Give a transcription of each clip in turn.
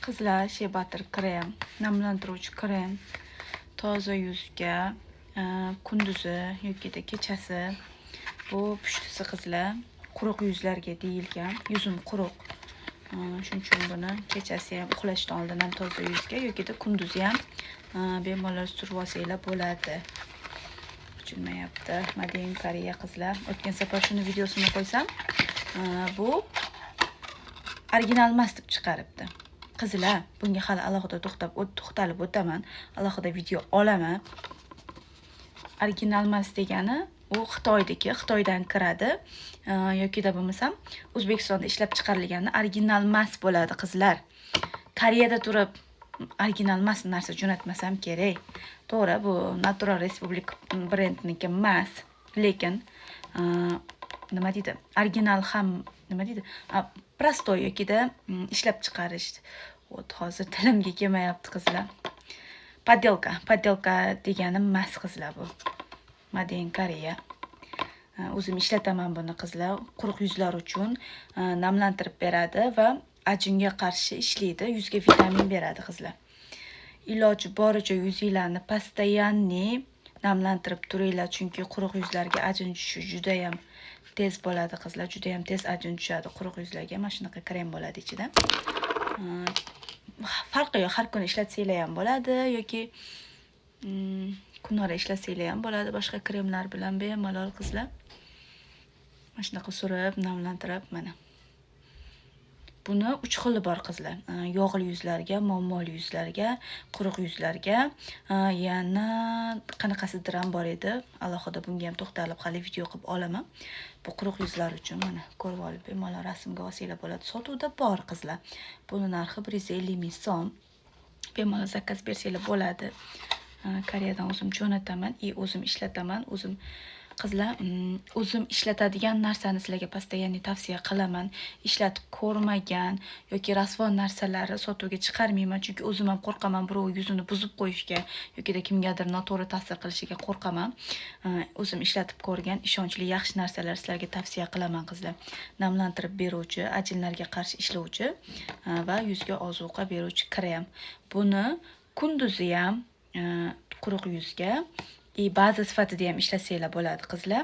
Qizlar Shea Butter krem, namlantiruvchi krem, toza yuzga kunduzi yoki kechasi. Bu pushtisi qizlar, quruq yuzlarga deyilgan. Yuzim quruq. Shuning uchun buni kechasi ham uxlashdan oldin ham toza yuzga yoki kunduzi ham bemalol surib olsanglar bo'ladi. Tushunmayapti. Made Koreya qizlar. O'tgan safar shuni videosini qo'ysam, bu original emas deb chiqaribdi. Qizlar, bunga hali alohida to'xtalib o'taman. Alohida video olaman. Original emas degani u Xitoydagi, Xitoydan kiradi. Yoki-da bo'lmasam O'zbekistonda ishlab chiqarilgani original emas bo'ladi qizlar. Koreyada turib original emas narsa jo'natmasam kerak. To'g'ri, bu Natural Republic brendniki emas, lekin nima deydi? Original ham nima deydi? Prostoy yoki-da ishlab chiqarish. Hozir tilimga kelmayapti qizlar. Podelka degani emas qizlar bu. Made in Koreya. O'zim ishlataman buni qizlar. Quruq yuzlar uchun namlantirib beradi va ajinga qarshi ishlaydi, yuzga vitamin beradi qizlar. Iloji boricha yuzinglarni постоянный namlantirib turinglar, chunki quruq yuzlarga ajin tushishi juda ham tez bo'ladi qizlar, juda ham tez ajin tushadi quruq yuzlarga. Mana shunaqa krem bo'ladi ichida. Farqi yo'q, har kuni ishlatsanglar ham bo'ladi yoki kunora ishlatsanglar ham bo'ladi. Boshqa kremlar bilan bemalol qizlar. Mana shunaqa surib, namlantirib mana. Buni 3 xili bor qizlar. Yog'li yuzlarga, muammoli yuzlarga, quruq yuzlarga, yana qanaqasidir ham bor edi. Alohida bunga ham to'xtalib hali video qilib olaman. Bu quruq yuzlar uchun mana ko'rib olib bemalol rasmga olsanglar bo'ladi. Sotuvda bor qizlar. Buni narxi 150 ming so'm. Bemalol zakaz bersanglar bo'ladi. Koreyadan o'zim jo'nataman, o'zim ishlataman, o'zim qizlar, o'zim ishlatadigan narsani sizlarga постоянно tavsiya qilaman. Ishlatib ko'rmagan yoki rasvo narsalarni sotuvga chiqarmayman, chunki o'zim ham qo'rqaman birov yuzini buzib qo'yishga yoki kimgadir noto'g'ri ta'sir qilishiga qo'rqaman. O'zim ishlatib ko'rgan ishonchli yaxshi narsalar sizlarga tavsiya qilaman qizlar. Namlantirib beruvchi, ajinlarga qarshi ishlovchi va yuzga ozuqa beruvchi krem. Buni kunduzi ham quruq yuzga baza sifatida ham ishlasanglar bo'ladi qizlar.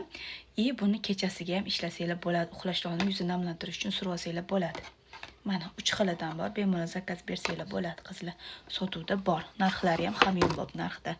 Buni kechasiga ham ishlasanglar bo'ladi. Uxlashdan oldin yuzni namlantirish uchun surib olsanglar bo'ladi. Mana 3 xilidan bor. Bemalol zakaz bersanglar bo'ladi qizlar. Sotuvda bor. Narxlari ham hamyonbop narxda.